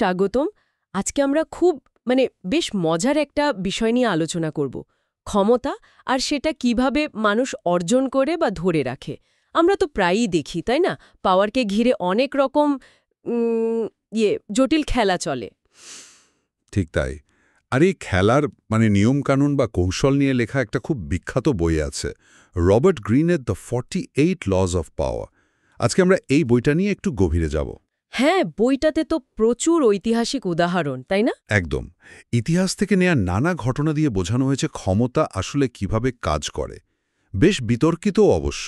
স্বাগতম। আজকে আমরা খুব বেশ মজার একটা বিষয় নিয়ে আলোচনা করব, ক্ষমতা, আর সেটা কিভাবে মানুষ অর্জন করে বা ধরে রাখে। আমরা তো প্রায়ই দেখি, তাই না, পাওয়ারকে ঘিরে অনেক রকম জটিল খেলা চলে। ঠিক তাই। আর এই খেলার নিয়মকানুন বা কৌশল নিয়ে লেখা একটা খুব বিখ্যাত বই আছে, রবার্ট গ্রিনের দ্য 48 লজ অফ পাওয়ার। আজকে আমরা এই বইটা নিয়ে একটু গভীরে যাব। হ্যাঁ, বইটাতে তো প্রচুর ঐতিহাসিক উদাহরণ, তাই না? একদম। ইতিহাস থেকে নেয়া নানা ঘটনা দিয়ে বোঝানো হয়েছে ক্ষমতা আসলে কিভাবে কাজ করে। বেশ বিতর্কিতও অবশ্য।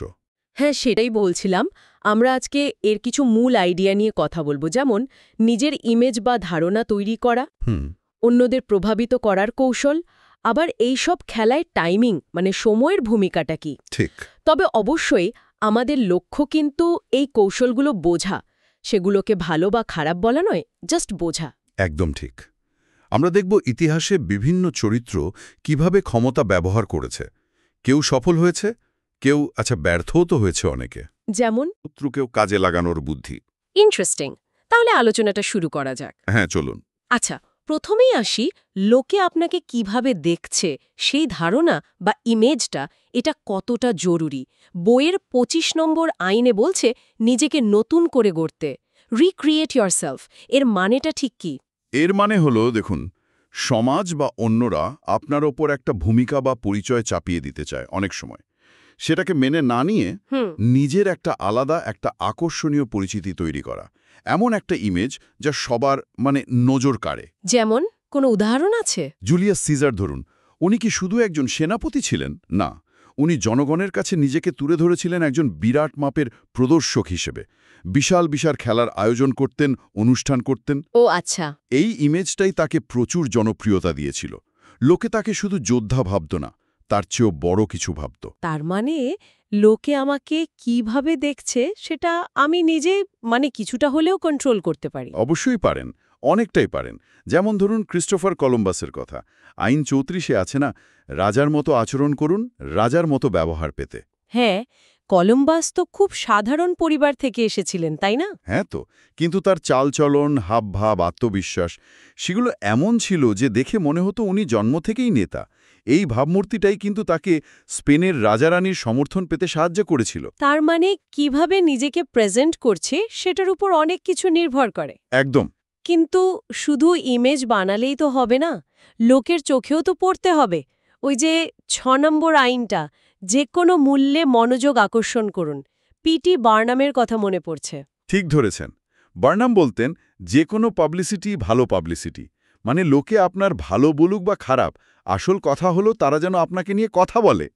হ্যাঁ, সেটাই বলছিলাম। আমরা আজকে এর কিছু মূল আইডিয়া নিয়ে কথা বলবো, যেমন নিজের ইমেজ বা ধারণা তৈরি করা, অন্যদের প্রভাবিত করার কৌশল, আবার এই সব খেলায় টাইমিং সময়ের ভূমিকাটা কি। ঠিক। তবে অবশ্যই আমাদের লক্ষ্য কিন্তু এই কৌশলগুলো বোঝা, সেগুলোকে ভালো বা খারাপ বলা নয়, জাস্ট বোঝা। একদম ঠিক। আমরা দেখব ইতিহাসে বিভিন্ন চরিত্র কিভাবে ক্ষমতা ব্যবহার করেছে। কেউ সফল হয়েছে, কেউ ব্যর্থও তো হয়েছে অনেকে। যেমন শত্রুকেও কাজে লাগানোর বুদ্ধি। ইন্টারেস্টিং। তাহলে আলোচনাটা শুরু করা যাক। হ্যাঁ, চলুন। আচ্ছা, প্রথমেই আসি, লোকে আপনাকে কিভাবে দেখছে সেই ধারণা বা ইমেজটা, এটা কতটা জরুরি। বইয়ের 25 নম্বর আইনে বলছে নিজেকে নতুন করে গড়তে, রিক্রিয়েট ইয়োরসেলফ। এর মানেটা ঠিক কি? এর মানে হলো, দেখুন, সমাজ বা অন্যরা আপনার ওপর একটা ভূমিকা বা পরিচয় চাপিয়ে দিতে চায় অনেক সময়। সেটাকে মেনে না নিয়ে নিজের একটা আলাদা, একটা আকর্ষণীয় পরিচিতি তৈরি করা, এমন একটা ইমেজ যা সবার নজর কাড়ে। যেমন কোনো উদাহরণ আছে? জুলিয়াস সিজার ধরুন, উনি কি শুধু একজন সেনাপতি ছিলেন? না, উনি জনগণের কাছে নিজেকে তুলে ধরেছিলেন একজন বিরাট মাপের প্রদর্শক হিসেবে। বিশাল বিশাল খেলার আয়োজন করতেন, অনুষ্ঠান করতেন। ও আচ্ছা। এই ইমেজটাই তাকে প্রচুর জনপ্রিয়তা দিয়েছিল। লোকে তাকে শুধু যোদ্ধা ভাবত না, তার চেয়েও বড় কিছু ভাবত। তার মানে লোকে আমাকে কিভাবে দেখছে সেটা আমি নিজে কিছুটা হলেও কন্ট্রোল করতে পারি। অবশ্যই পারেন, অনেকটাই পারেন। যেমন ধরুন ক্রিস্টোফার কলম্বাসের কথা। আইন 34-এ আছে না, রাজার মতো আচরণ করুন, রাজার মতো ব্যবহার পেতে। হ্যাঁ, কলম্বাস তো খুব সাধারণ পরিবার থেকে এসেছিলেন, তাই না? হ্যাঁ তো, কিন্তু তার চালচলন, হাবভাব, আত্মবিশ্বাস, সেগুলো এমন ছিল যে দেখে মনে হতো উনি জন্ম থেকেই নেতা। এই ভাবমূর্তিটাই কিন্তু তাকে স্পেনের রাজারানীর সমর্থন পেতে সাহায্য করেছিল। তার মানে কিভাবে নিজেকে প্রেজেন্ট করছে সেটার উপর অনেক কিছু নির্ভর করে। একদম। কিন্তু শুধু ইমেজ বানালেই তো হবে না, লোকের চোখেও তো পড়তে হবে। ওই যে 6 নম্বর আইনটা, যে কোনো মূল্যে মনোযোগ আকর্ষণ করুন, পিটি বার্নামের কথা মনে পড়ছে। ঠিক ধরেছেন। বার্নাম বলতেন, যে কোনো পাবলিসিটি ভালো পাবলিসিটি। লোকে আপনার ভালো বলুক বা খারাপ, আসল কথা হলো তারা যেন আপনাকে নিয়ে কথা বলে।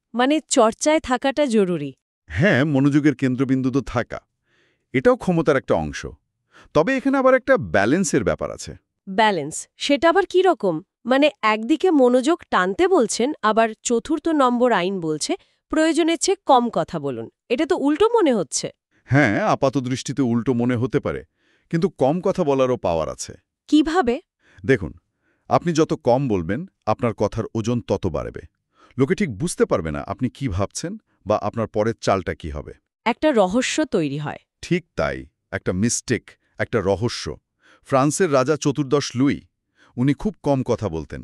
চর্চায় থাকাটা জরুরি। হ্যাঁ, মনোযোগের কেন্দ্রবিন্দু তো থাকা, এটাও ক্ষমতার একটা অংশ। তবে এখানে আবার একটা ব্যালেন্সের ব্যাপার আছে। ব্যালেন্স, সেটা আবার কি রকম? একদিকে মনোযোগ টানতে বলছেন, আবার 4 নম্বর আইন বলছে প্রয়োজনের চেয়ে কম কথা বলুন। এটা তো উল্টো মনে হচ্ছে। হ্যাঁ, আপাতদৃষ্টিতে উল্টো মনে হতে পারে, কিন্তু কম কথা বলারও পাওয়ার আছে। কিভাবে? দেখুন, আপনি যত কম বলবেন, আপনার কথার ওজন তত বাড়বে। লোকে ঠিক বুঝতে পারবে না আপনি কি ভাবছেন বা আপনার পরের চালটা কি হবে। একটা রহস্য তৈরি হয়। ঠিক তাই, একটা মিস্টেক, একটা রহস্য। ফ্রান্সের রাজা চতুর্দশ লুই, উনি খুব কম কথা বলতেন।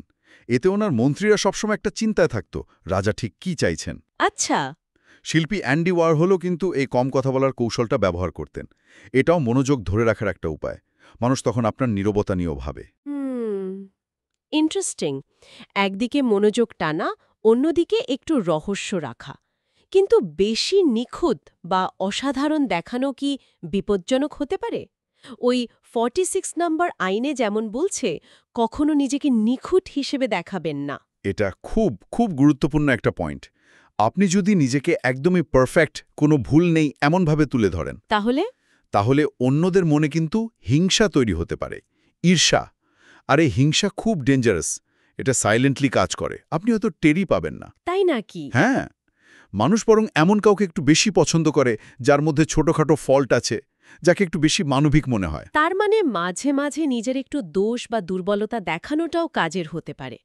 এতে ওনার মন্ত্রীরা সবসময় একটা চিন্তায় থাকত, রাজা ঠিক কি চাইছেন। আচ্ছা। শিল্পী অ্যান্ডি ওয়ারহোলও কিন্তু এই কম কথা বলার কৌশলটা ব্যবহার করতেন। এটাও মনোযোগ ধরে রাখার একটা উপায়। মানুষ তখন আপনার নীরবতা নিয়েও ভাবে। ইন্টারেস্টিং। একদিকে মনোযোগ টানা, অন্যদিকে একটু রহস্য রাখা। কিন্তু বেশি নিখুঁত বা অসাধারণ দেখানো কি বিপজ্জনক হতে পারে? ওই 46 নম্বর আইনে যেমন বলছে, কখনো নিজেকে নিখুঁত হিসেবে দেখাবেন না। এটা খুব খুব গুরুত্বপূর্ণ একটা পয়েন্ট। আপনি যদি নিজেকে একদমই পারফেক্ট, কোনো ভুল নেই এমনভাবে তুলে ধরেন, তাহলে অন্যদের মনে কিন্তু হিংসা তৈরি হতে পারে, ঈর্ষা। আর এই হিংসা খুব ডেঞ্জারাস। এটা সাইলেন্টলি কাজ করে, আপনি হয়তো টেরই পাবেন না। তাই নাকি? হ্যাঁ, মানুষ বরং এমন কাউকে একটু বেশি পছন্দ করে যার মধ্যে ছোটখাটো ফল্ট আছে, যাকে একটু বেশি মানবিক মনে হয়। তার মানে মাঝে মাঝে নিজের একটু দোষ বা দুর্বলতা দেখানোটাও কাজের হতে পারে।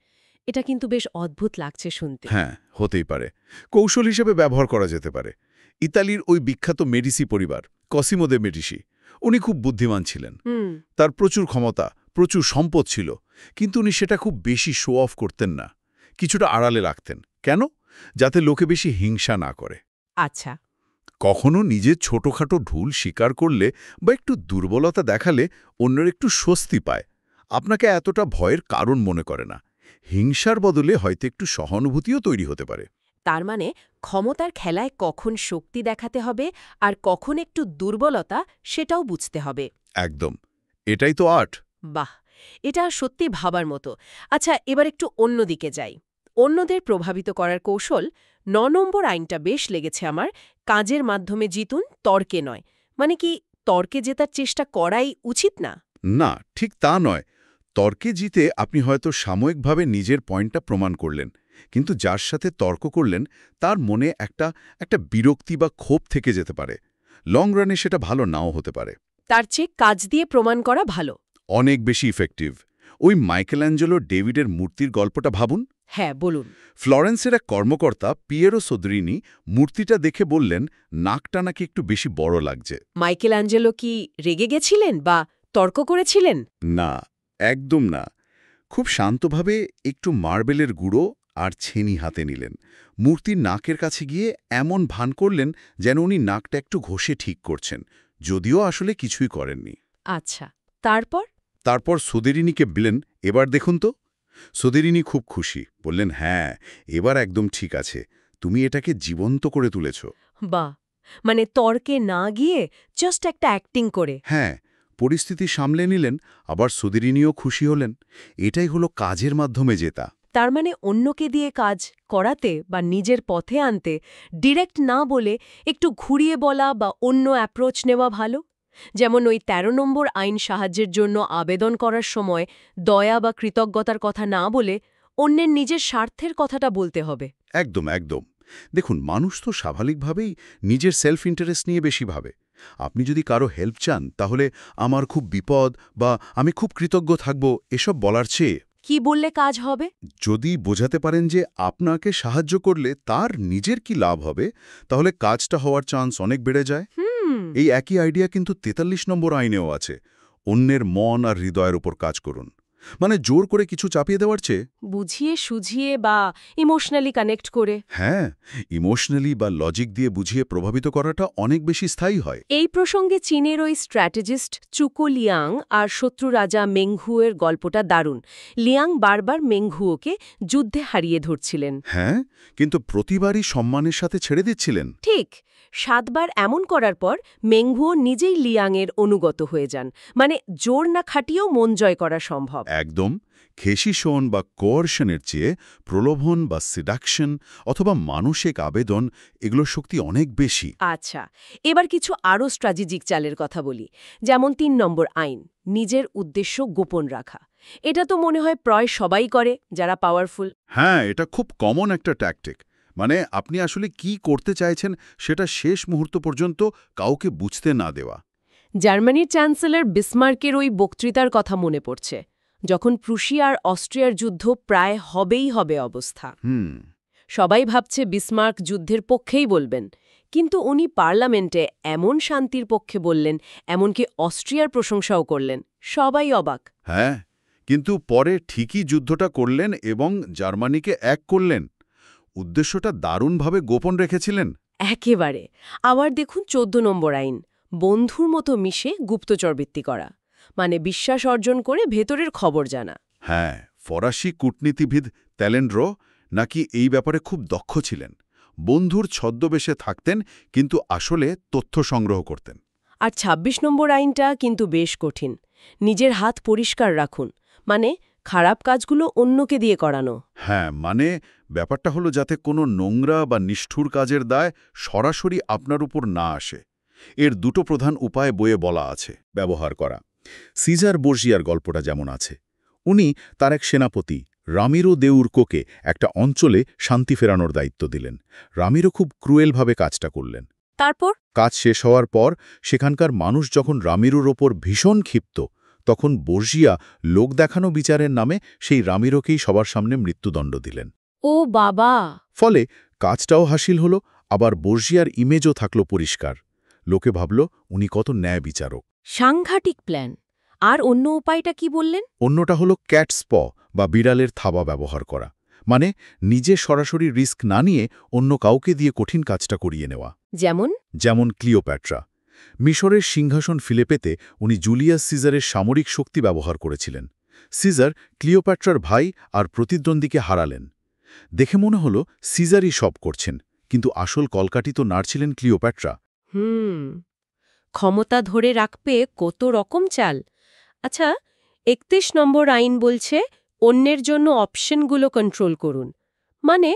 এটা কিন্তু বেশ অদ্ভুত লাগছে শুনতে। হ্যাঁ, হতেই পারে। কৌশল হিসেবে ব্যবহার করা যেতে পারে। ইতালির ওই বিখ্যাত মেডিসি পরিবার, কসিমো দে মেডিসি, উনি খুব বুদ্ধিমান ছিলেন। তার প্রচুর ক্ষমতা, প্রচুর সম্পদ ছিল, কিন্তু উনি সেটা খুব বেশি শো অফ করতেন না, কিছুটা আড়ালে রাখতেন। কেন? যাতে লোকে বেশি হিংসা না করে। আচ্ছা। কখনো নিজের ছোটখাটো ভুল স্বীকার করলে বা একটু দুর্বলতা দেখালে অন্যের একটু স্বস্তি পায়, আপনাকে এতটা ভয়ের কারণ মনে করে না। হিংসার বদলে হয়তো একটু সহানুভূতিও তৈরি হতে পারে। তার মানে ক্ষমতার খেলায় কখন শক্তি দেখাতে হবে আর কখন একটু দুর্বলতা, সেটাও বুঝতে হবে। একদম, এটাই তো আর্ট। বাহ, এটা সত্যি ভাবার মতো। আচ্ছা, এবার একটু অন্যদিকে যাই। অন্যদের প্রভাবিত করার কৌশল। ৯ নম্বর আইনটা বেশ লেগেছে আমার। কাজের মাধ্যমে জিতুন, তর্কে নয়। মানে কি, তর্কে জেতার চেষ্টা করাই উচিত না? না, ঠিক তা নয়। তর্কে জিতে আপনি হয়তো সাময়িকভাবে নিজের পয়েন্টটা প্রমাণ করলেন, কিন্তু যার সাথে তর্ক করলেন তার মনে একটা বিরক্তি বা ক্ষোভ থেকে যেতে পারে। লং রানে সেটা ভালো নাও হতে পারে। তার চেয়ে কাজ দিয়ে প্রমাণ করা ভালো। অনেক বেশি ইফেক্টিভ। ওই মাইকেলঅ্যাঞ্জেলো ডেভিডের মূর্তির গল্পটা ভাবুন। হ্যাঁ, বলুন। ফ্লোরেন্সের এক কর্মকর্তা পিয়েরো সোদরিনি মূর্তিটা দেখে বললেন, নাকটা নাকি একটু বেশি বড় লাগছে। মাইকেল অ্যাঞ্জেলো কি রেগে গেছিলেন বা তর্ক করেছিলেন? না, একদম না। খুব শান্তভাবে একটু মার্বেলের গুঁড়ো আর ছেনি হাতে নিলেন, মূর্তির নাকের কাছে গিয়ে এমন ভান করলেন যেন উনি নাকটা একটু ঘষে ঠিক করছেন, যদিও আসলে কিছুই করেননি। আচ্ছা, তারপর? তারপর সোদেরিনিকে বললেন, এবার দেখুন তো। সোদেরিনি খুব খুশি, বললেন, হ্যাঁ, এবার একদম ঠিক আছে, তুমি এটাকে জীবন্ত করে তুলেছ। বাহ, মানে তর্কে না গিয়ে জাস্ট একটা অ্যাক্টিং করে। হ্যাঁ, পরিস্থিতি সামলে নিলেন, আবার সোদেরিনিও খুশি হলেন। এটাই হলো কাজের মাধ্যমে জেতা। তার মানে অন্যকে দিয়ে কাজ করাতে বা নিজের পথে আনতে ডিরেক্ট না বলে একটু ঘুরিয়ে বলা বা অন্য অ্যাপ্রোচ নেওয়া ভালো। যেমন ওই ১৩ নম্বর আইন সাহায্যের জন্য আবেদন করার সময় দয়া বা কৃতজ্ঞতার কথা না বলে অন্যের নিজের স্বার্থের কথাটা বলতে হবে। একদম, একদম। দেখুন, মানুষ তো স্বাভাবিকভাবেই নিজের সেলফ ইন্টারেস্ট নিয়ে বেশি ভাবে। আপনি যদি কারো হেল্প চান, তাহলে আমার খুব বিপদ বা আমি খুব কৃতজ্ঞ থাকব এসব বলার চেয়ে কি বললে কাজ হবে? যদি বোঝাতে পারেন যে আপনাকে সাহায্য করলে তার নিজের কি লাভ হবে, তাহলে কাজটা হওয়ার চান্স অনেক বেড়ে যায়। এই একই আইডিয়া কিন্তু ৪৩ নম্বর আইনেও আছে। অন্যের মন আর হৃদয়ের উপর কাজ করুন, মানে জোর করে কিছু চাপিয়ে দেওয়ার চেয়ে। বুঝিয়ে সুঝিয়ে বা ইমোশনালি কানেক্ট করে। হ্যাঁ, ইমোশনালি বা লজিক দিয়ে বুঝিয়ে প্রভাবিত করাটা অনেক বেশি স্থায়ী হয়। এই প্রসঙ্গে চীনের ওই স্ট্র্যাটেজিস্ট চুকো লিয়াং আর শত্রু রাজা মেংহুয়ের গল্পটা দারুণ। লিয়াং বারবার মেংহুয়োকে যুদ্ধে হারিয়ে ধরছিলেন। হ্যাঁ, কিন্তু প্রতিবারই সম্মানের সাথে ছেড়ে দিচ্ছিলেন। ঠিক ৭ বার এমন করার পর মেংহুও নিজেই লিয়াংয়ের অনুগত হয়ে যান। মানে জোর না খাটিয়েও মন জয় করা সম্ভব। একদম। খেসিশন বা কোয়ার্শনের চেয়ে প্রলোভন বা সিডাকশন অথবা মানসিক আবেদন, এগুলোর শক্তি অনেক বেশি। আচ্ছা, এবার কিছু আরও স্ট্র্যাটেজিক চালের কথা বলি। যেমন ৩ নম্বর আইন, নিজের উদ্দেশ্য গোপন রাখা। এটা তো মনে হয় প্রায় সবাই করে যারা পাওয়ারফুল। হ্যাঁ, এটা খুব কমন একটা ট্যাকটিক। মানে আপনি আসলে কি করতে চাইছেন সেটা শেষ মুহূর্ত পর্যন্ত কাউকে বুঝতে না দেওয়া। জার্মানির চ্যান্সেলর বিসমার্কের ওই বক্তৃতার কথা মনে পড়ছে, যখন প্রুশিয়া আর অস্ট্রিয়ার যুদ্ধ প্রায় হবেই হবে অবস্থা। সবাই ভাবছে বিসমার্ক যুদ্ধের পক্ষেই বলবেন, কিন্তু উনি পার্লামেন্টে এমন শান্তির পক্ষে বললেন, এমনকি অস্ট্রিয়ার প্রশংসাও করলেন। সবাই অবাক। হ্যাঁ, কিন্তু পরে ঠিকই যুদ্ধটা করলেন এবং জার্মানিকে এক করলেন। উদ্দেশ্যটা দারুণভাবে গোপন রেখেছিলেন। একেবারে। আবার দেখুন ১৪ নম্বর আইন, বন্ধুর মতো মিশে গুপ্তচরবৃত্তি করা। মানে বিশ্বাস অর্জন করে ভেতরের খবর জানা। হ্যাঁ, ফরাসি কূটনীতিবিদ ত্যালেন্ড্রো নাকি এই ব্যাপারে খুব দক্ষ ছিলেন। বন্ধুর ছদ্মবেশে থাকতেন, কিন্তু আসলে তথ্য সংগ্রহ করতেন। আর ২৬ নম্বর আইনটা কিন্তু বেশ কঠিন। নিজের হাত পরিষ্কার রাখুন, মানে খারাপ কাজগুলো অন্যকে দিয়ে করানো। হ্যাঁ, মানে ব্যাপারটা হলো যাতে কোনো নোংরা বা নিষ্ঠুর কাজের দায় সরাসরি আপনার উপর না আসে। এর দুটো প্রধান উপায় বইয়ে বলা আছে ব্যবহার করা। সিজার বোর্জিয়ার গল্পটা যেমন আছে, উনি তার এক সেনাপতি রামিরো দেউরকোকে একটা অঞ্চলে শান্তি ফেরানোর দায়িত্ব দিলেন। রামিরো খুব ক্রুয়েলভাবে কাজটা করলেন। তারপর কাজ শেষ হওয়ার পর সেখানকার মানুষ যখন রামিরোর ওপর ভীষণ ক্ষিপ্ত, তখন বোর্জিয়া লোক দেখানো বিচারের নামে সেই রামিরোকেই সবার সামনে মৃত্যুদণ্ড দিলেন। ও বাবা! ফলে কাজটাও হাসিল হলো, আবার বোর্জিয়ার ইমেজও থাকলো পরিষ্কার। লোকে ভাবল উনি কত ন্যায় বিচারক। সাংঘাতিক প্ল্যান। আর অন্য উপায়টা কি বললেন? অন্যটা হলো ক্যাটস প বা বিড়ালের থাবা ব্যবহার করা, মানে নিজে সরাসরি রিস্ক না নিয়ে অন্য কাউকে দিয়ে কঠিন কাজটা করিয়ে নেওয়া। যেমন? যেমন ক্লিওপ্যাট্রা। মিশরের সিংহাসন ফিরে পেতে উনি জুলিয়াস সিজারের সামরিক শক্তি ব্যবহার করেছিলেন। সিজার ক্লিওপ্যাট্রার ভাই আর প্রতিদ্বন্দ্বীকে হারালেন। দেখে মনে হলো সিজারই সব করছেন, কিন্তু আসল কলকাঠি তো নাড়ছিলেন ক্লিওপ্যাট্রা। ক্ষমতা ধরে রাখবে কত রকম চাল। আচ্ছা, ৩১ নম্বর আইন বলছে অন্যের জন্য অপশনগুলো কন্ট্রোল করুন, মানে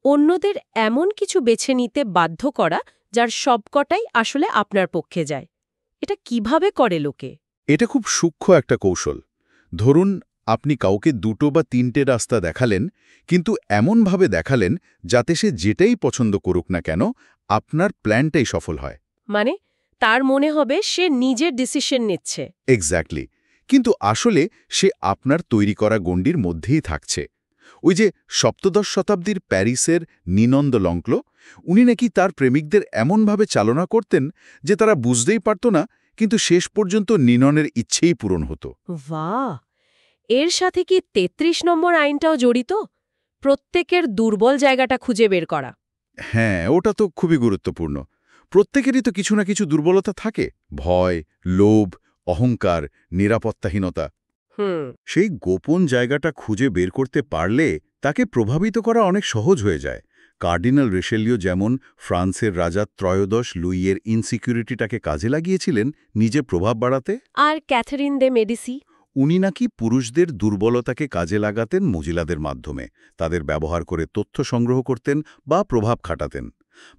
অন্যদের এমন কিছু বেছে নিতে বাধ্য করা যার সবকটাই আসলে আপনার পক্ষে যায়। এটা কিভাবে করে লোকে? এটা খুব সূক্ষ্ম একটা কৌশল। ধরুন, আপনি কাউকে 2টো বা 3টে রাস্তা দেখালেন, কিন্তু এমনভাবে দেখালেন যাতে সে যেটাই পছন্দ করুক না কেন আপনার প্ল্যানটাই সফল হয়। মানে তার মনে হবে সে নিজের ডিসিশন নিচ্ছে। এক্স্যাক্টলি। কিন্তু আসলে সে আপনার তৈরি করা গণ্ডির মধ্যেই থাকছে। ওই যে সপ্তদশ শতাব্দীর প্যারিসের নিনন্দ লঙ্ক্ল, উনি নাকি তার প্রেমিকদের এমনভাবে চালনা করতেন যে তারা বুঝতেই পারত না, কিন্তু শেষ পর্যন্ত নিননের ইচ্ছেই পূরণ হতো। বাহ! এর সাথে কি ৩৩ নম্বর আইনটাও জড়িত? প্রত্যেকের দুর্বল জায়গাটা খুঁজে বের করা। হ্যাঁ, ওটা তো খুবই গুরুত্বপূর্ণ। প্রত্যেকেরই তো কিছু না কিছু দুর্বলতা থাকে। ভয়, লোভ, অহংকার, নিরাপত্তাহীনতা। সেই গোপন জায়গাটা খুঁজে বের করতে পারলে তাকে প্রভাবিত করা অনেক সহজ হয়ে যায়। কার্ডিনাল রিশেলিও যেমন ফ্রান্সের রাজা ত্রয়োদশ লুইয়ের ইনসিকিউরিটিটাকে কাজে লাগিয়েছিলেন নিজে প্রভাব বাড়াতে। আর ক্যাথারিন দে মেডিসি? উনি নাকি পুরুষদের দুর্বলতাকে কাজে লাগাতেন মহিলাদের মাধ্যমে, তাদের ব্যবহার করে তথ্য সংগ্রহ করতেন বা প্রভাব খাটাতেন।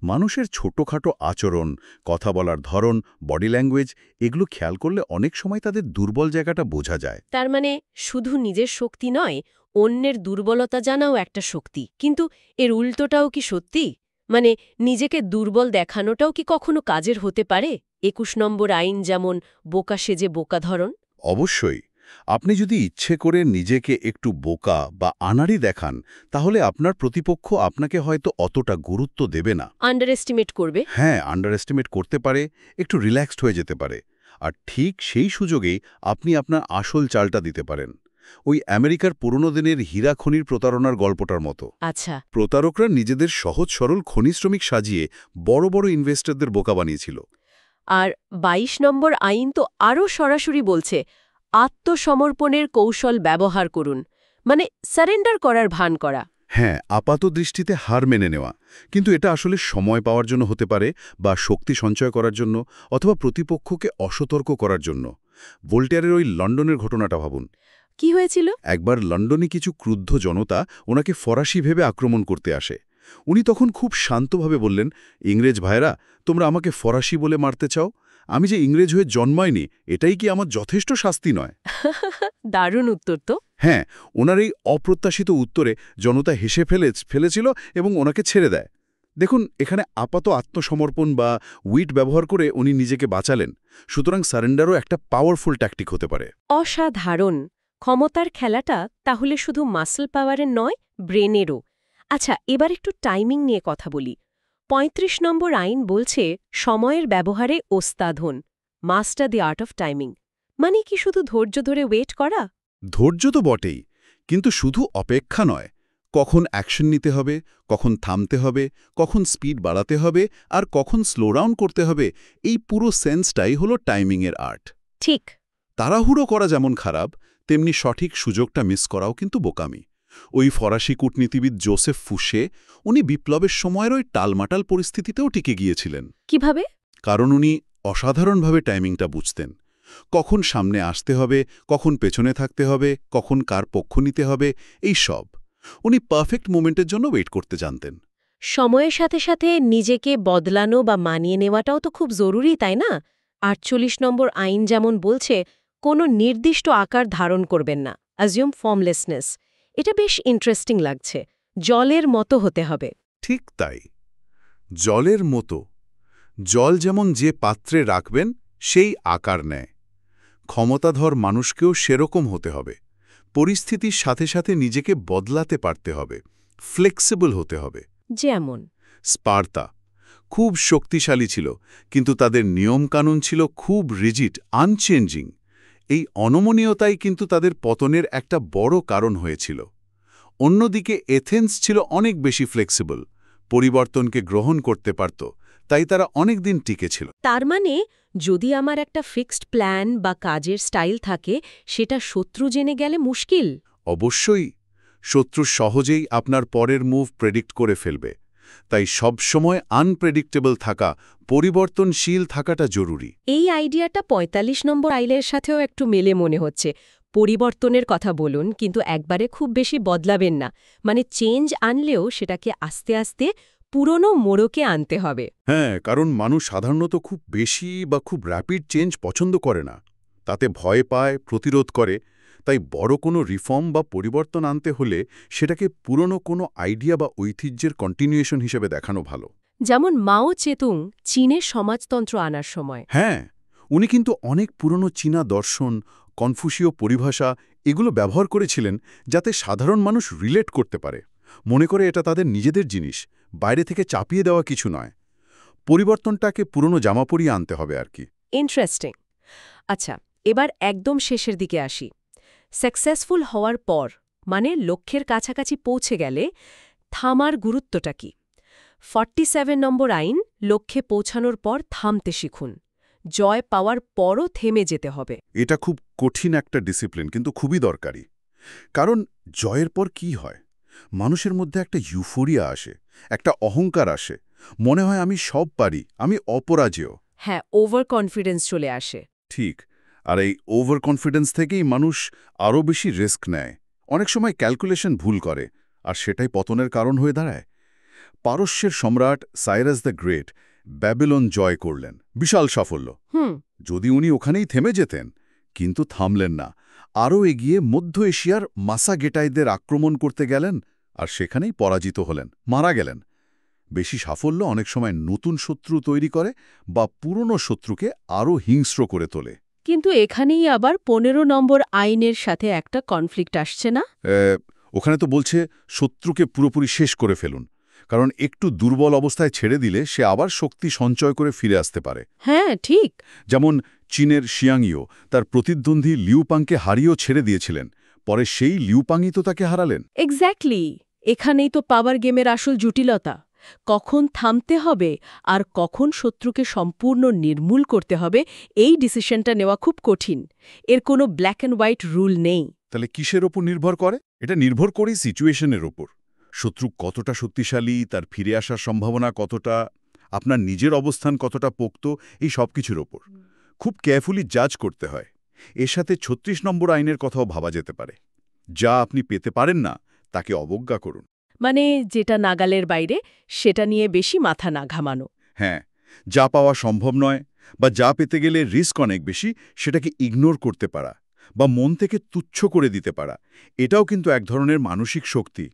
মানুষের ছোটখাটো আচরণ, কথা বলার ধরন, বডি ল্যাঙ্গুয়েজ, এগুলো খেয়াল করলে অনেক সময় তাদের দুর্বল জায়গাটা বোঝা যায়। তার মানে শুধু নিজের শক্তি নয়, অন্যের দুর্বলতা জানাও একটা শক্তি। কিন্তু এর উল্টোটাও কি সত্যি? মানে নিজেকে দুর্বল দেখানোটাও কি কখনো কাজের হতে পারে? ২১ নম্বর আইন যেমন বোকা সেজে বোকা ধরন। অবশ্যই। আপনি যদি ইচ্ছে করে নিজেকে একটু বোকা বা আনাড়ি দেখান, তাহলে আপনার প্রতিপক্ষ আপনাকে হয়তো অতটা গুরুত্ব দেবে না। আন্ডার এস্টিমেট করবে। হ্যাঁ, আন্ডার এস্টিমেট করতে পারে, একটু রিল্যাক্সড হয়ে যেতে পারে। আর ঠিক সেই সুযোগেই আপনি আপনার আসল চালটা দিতে পারেন। ওই আমেরিকার পুরনো দিনের হীরা খনির প্রতারণার গল্পটার মতো। আচ্ছা। প্রতারকরা নিজেদের সহজ সরল খনি শ্রমিক সাজিয়ে বড় বড় ইনভেস্টরদের বোকা বানিয়েছিল। আর ২২ নম্বর আইন তো আরও সরাসরি বলছে আত্মসমর্পণের কৌশল ব্যবহার করুন, মানে সারেন্ডার করার ভান করা। হ্যাঁ, আপাত দৃষ্টিতে হার মেনে নেওয়া, কিন্তু এটা আসলে সময় পাওয়ার জন্য হতে পারে, বা শক্তি সঞ্চয় করার জন্য, অথবা প্রতিপক্ষকে অসতর্ক করার জন্য। ভোল্টেয়ারের ওই লন্ডনের ঘটনাটা ভাবুন। কি হয়েছিল? একবার লন্ডনে কিছু ক্রুদ্ধ জনতা ওনাকে ফরাসি ভেবে আক্রমণ করতে আসে। উনি তখন খুব শান্তভাবে বললেন, ইংরেজ ভাইরা, তোমরা আমাকে ফরাসি বলে মারতে চাও? আমি যে ইংরেজ হয়ে জন্মাইনি, এটাই কি আমার যথেষ্ট শাস্তি নয়? দারুণ উত্তর তো। হ্যাঁ, ওনার এই অপ্রত্যাশিত উত্তরে জনতা হেসে ফেলেছিল এবং ওনাকে ছেড়ে দেয়। দেখুন, এখানে আপাত আত্মসমর্পণ বা উইট ব্যবহার করে উনি নিজেকে বাঁচালেন। সুতরাং সারেন্ডারও একটা পাওয়ারফুল ট্যাকটিক হতে পারে। অসাধারণ। ক্ষমতার খেলাটা তাহলে শুধু মাসল পাওয়ারের নয়, ব্রেনেরও। আচ্ছা, এবার একটু টাইমিং নিয়ে কথা বলি। ৩৫ নম্বর আইন বলছে সময়ের ব্যবহারে ওস্তাদ হন, master the art of timing. মানে কি শুধু ধৈর্য ধরে ওয়েট করা? ধৈর্য তো বটেই, কিন্তু শুধু অপেক্ষা নয়। কখন অ্যাকশন নিতে হবে, কখন থামতে হবে, কখন স্পিড বাড়াতে হবে, আর কখন স্লো ডাউন করতে হবে, এই পুরো সেন্সটাই হলো টাইমিংয়ের আর্ট। ঠিক। তাড়াহুড়ো করা যেমন খারাপ, তেমনি সঠিক সুযোগটা মিস করাও কিন্তু বোকামি। ওই ফরাসি কূটনীতিবিদ জোসেফ ফুশে, উনি বিপ্লবের সময়ের ওই টালমাটাল পরিস্থিতিতেও টিকে গিয়েছিলেন। কিভাবে? কারণ উনি অসাধারণভাবে টাইমিংটা বুঝতেন। কখন সামনে আসতে হবে, কখন পেছনে থাকতে হবে, কখন কার পক্ষ নিতে হবে, এই সব উনি পারফেক্ট মোমেন্টের জন্য ওয়েট করতে জানতেন। সময়ের সাথে সাথে নিজেকে বদলানো বা মানিয়ে নেওয়াটাও তো খুব জরুরি, তাই না? ৪৮ নম্বর আইন যেমন বলছে কোনো নির্দিষ্ট আকার ধারণ করবেন না, অ্যাজিউম ফর্মলেসনেস। এটা বেশ ইন্টারেস্টিং লাগছে। জলের মতো হতে হবে। ঠিক তাই, জলের মতো। জল যেমন যে পাত্রে রাখবেন সেই আকার নেয়। ক্ষমতাধর মানুষকেও সেরকম হতে হবে। পরিস্থিতির সাথে সাথে নিজেকে বদলাতে পারতে হবে, ফ্লেক্সিবল হতে হবে। যেমন স্পার্তা খুব শক্তিশালী ছিল, কিন্তু তাদের নিয়মকানুন ছিল খুব রিজিড, আনচেঞ্জিং। এই অনমনীয়তাই কিন্তু তাদের পতনের একটা বড় কারণ হয়েছিল। অন্যদিকে এথেন্স ছিল অনেক বেশি ফ্লেক্সিবল, পরিবর্তনকে গ্রহণ করতে পারত, তাই তারা অনেক দিন টিকে ছিল। তার মানে যদি আমার একটা ফিক্সড প্ল্যান বা কাজের স্টাইল থাকে, সেটা শত্রু জেনে গেলে মুশকিল। অবশ্যই, শত্রু সহজেই আপনার পরের মুভ প্রেডিক্ট করে ফেলবে। তাই সবসময় আনপ্রেডিক্টেবল থাকা, পরিবর্তনশীল থাকাটা জরুরি। এই আইডিয়াটা ৪৫ নম্বর আইলের সাথেও একটু মেলে মনে হচ্ছে। পরিবর্তনের কথা বলুন, কিন্তু একবারে খুব বেশি বদলাবেন না। মানে চেঞ্জ আনলেও সেটাকে আস্তে আস্তে পুরনো মোড়কে আনতে হবে। হ্যাঁ, কারণ মানুষ সাধারণত খুব বেশি বা খুব র্যাপিড চেঞ্জ পছন্দ করে না। তাতে ভয় পায়, প্রতিরোধ করে। তাই বড় কোনো রিফর্ম বা পরিবর্তন আনতে হলে সেটাকে পুরনো কোনো আইডিয়া বা ঐতিহ্যের কন্টিনিউয়েশন হিসেবে দেখানো ভালো। যেমন মাও চেতুং চীনে সমাজতন্ত্র আনার সময়। হ্যাঁ, উনি কিন্তু অনেক পুরনো চীনা দর্শন, কনফুসীয় পরিভাষা এগুলো ব্যবহার করেছিলেন, যাতে সাধারণ মানুষ রিলেট করতে পারে, মনে করে এটা তাদের নিজেদের জিনিস, বাইরে থেকে চাপিয়ে দেওয়া কিছু নয়। পরিবর্তনটাকে পুরনো জামা পরিয়ে আনতে হবে আর কি। ইন্টারেস্টিং। আচ্ছা, এবার একদম শেষের দিকে আসি। সাকসেসফুল হওয়ার পর, মানে লক্ষ্যের কাছাকাছি পৌঁছে গেলে থামার গুরুত্বটা কি? 47 নম্বর আইন, লক্ষ্যে পৌঁছানোর পর থামতে শিখুন। জয় পাওয়ার পরও থেমে যেতে হবে। এটা খুব কঠিন একটা ডিসিপ্লিন, কিন্তু খুবই দরকারি। কারণ জয়ের পর কি হয়? মানুষের মধ্যে একটা ইউফোরিয়া আসে, একটা অহংকার আসে, মনে হয় আমি সব পারি, আমি অপরাজেয়। হ্যাঁ, ওভার কনফিডেন্স চলে আসে। ঠিক। আর এই ওভার কনফিডেন্স থেকেই মানুষ আরও বেশি রিস্ক নেয়, অনেক সময় ক্যালকুলেশন ভুল করে, আর সেটাই পতনের কারণ হয়ে দাঁড়ায়। পারস্যের সম্রাট সাইরাস দ্য গ্রেট ব্যাবিলন জয় করলেন, বিশাল সাফল্য। যদি উনি ওখানেই থেমে যেতেন, কিন্তু থামলেন না, আরও এগিয়ে মধ্য এশিয়ার মাসাগেটাইদের আক্রমণ করতে গেলেন, আর সেখানেই পরাজিত হলেন, মারা গেলেন। বেশি সাফল্য অনেক সময় নতুন শত্রু তৈরি করে বা পুরনো শত্রুকে আরও হিংস্র করে তোলে। কিন্তু এখানেই আবার ১৫ নম্বর আইনের সাথে একটা কনফ্লিক্ট আসছে না? ওখানে তো বলছে শত্রুকে পুরোপুরি শেষ করে ফেলুন, কারণ একটু দুর্বল অবস্থায় ছেড়ে দিলে সে আবার শক্তি সঞ্চয় করে ফিরে আসতে পারে। হ্যাঁ, ঠিক। যেমন চীনের শিয়াংইও তার প্রতিদ্বন্দ্বী লিউপাংকে হারিয়েও ছেড়ে দিয়েছিলেন, পরে সেই লিউপাংই তো তাকে হারালেন। এক্স্যাক্টলি। এখানেই তো পাওয়ার গেমের আসল জটিলতা। কখন থামতে হবে আর কখন শত্রুকে সম্পূর্ণ নির্মূল করতে হবে, এই ডিসিশনটা নেওয়া খুব কঠিন। এর কোনো ব্ল্যাক অ্যান্ড হোয়াইট রুল নেই। তাহলে কিসের ওপর নির্ভর করে? এটা নির্ভর করে সিচুয়েশনের ওপর। শত্রু কতটা শক্তিশালী, তার ফিরে আসার সম্ভাবনা কতটা, আপনার নিজের অবস্থান কতটা পোক্ত, এই সব কিছুর ওপর খুব কেয়ারফুলি জাজ করতে হয়। এর সাথে ৩৬ নম্বর আইনের কথাও ভাবা যেতে পারে। যা আপনি পেতে পারেন না, তাকে অবজ্ঞা করুন। মানে যেটা নাগালের বাইরে, সেটা নিয়ে বেশি মাথা না ঘামানো। হ্যাঁ, যা পাওয়া সম্ভব নয় বা যা পেতে গেলে রিস্ক অনেক বেশি, সেটাকে ইগনোর করতে পারা বা মন থেকে তুচ্ছ করে দিতে পারা, এটাও কিন্তু এক ধরনের মানসিক শক্তি,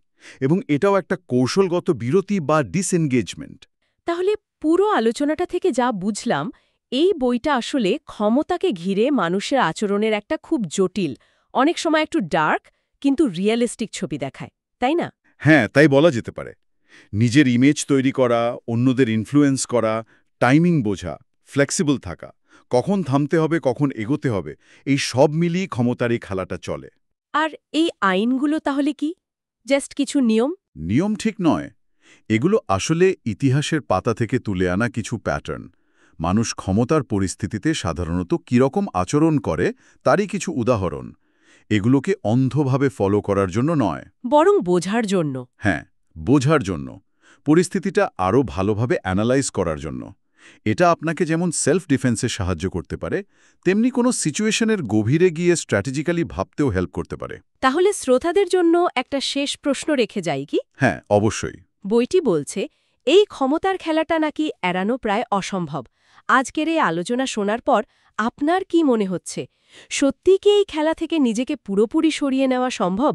এবং এটাও একটা কৌশলগত বিরতি বা ডিসএনগেজমেন্ট। তাহলে পুরো আলোচনাটা থেকে যা বুঝলাম, এই বইটা আসলে ক্ষমতাকে ঘিরে মানুষের আচরণের একটা খুব জটিল, অনেক সময় একটু ডার্ক, কিন্তু রিয়েলিস্টিক ছবি দেখায়, তাই না? হ্যাঁ, তাই বলা যেতে পারে। নিজের ইমেজ তৈরি করা, অন্যদের ইনফ্লুয়েন্স করা, টাইমিং বোঝা, ফ্লেক্সিবল থাকা, কখন থামতে হবে, কখন এগোতে হবে, এই সব মিলিয়ে ক্ষমতার এই খেলাটা চলে। আর এই আইনগুলো তাহলে কি? জাস্ট কিছু নিয়ম? নিয়ম ঠিক নয়, এগুলো আসলে ইতিহাসের পাতা থেকে তুলে আনা কিছু প্যাটার্ন। মানুষ ক্ষমতার পরিস্থিতিতে সাধারণত কীরকম আচরণ করে তারই কিছু উদাহরণ। এগুলোকে অন্ধভাবে ফলো করার জন্য নয়, বরং বোঝার জন্য। হ্যাঁ, বোঝার জন্য, পরিস্থিতিটা আরও ভালোভাবে অ্যানালাইজ করার জন্য। এটা আপনাকে যেমন সেলফ ডিফেন্সে সাহায্য করতে পারে, তেমনি কোনো সিচুয়েশনের গভীরে গিয়ে স্ট্র্যাটেজিক্যালি ভাবতেও হেল্প করতে পারে। তাহলে শ্রোতাদের জন্য একটা শেষ প্রশ্ন রেখে যাই কি? হ্যাঁ, অবশ্যই। বইটি বলছে এই ক্ষমতার খেলাটা নাকি এড়ানো প্রায় অসম্ভব। আজকের এই আলোচনা শোনার পর আপনার কি মনে হচ্ছে, সত্যি কি এই খেলা থেকে নিজেকে পুরোপুরি সরিয়ে নেওয়া সম্ভব?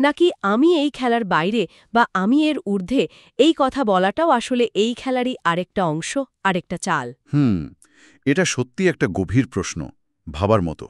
নাকি আমি এই খেলার বাইরে বা আমি এর ঊর্ধ্বে, এই কথা বলাটাও আসলে এই খেলারই আরেকটা অংশ, আরেকটা চাল? এটা সত্যি একটা গভীর প্রশ্ন, ভাবার মতো।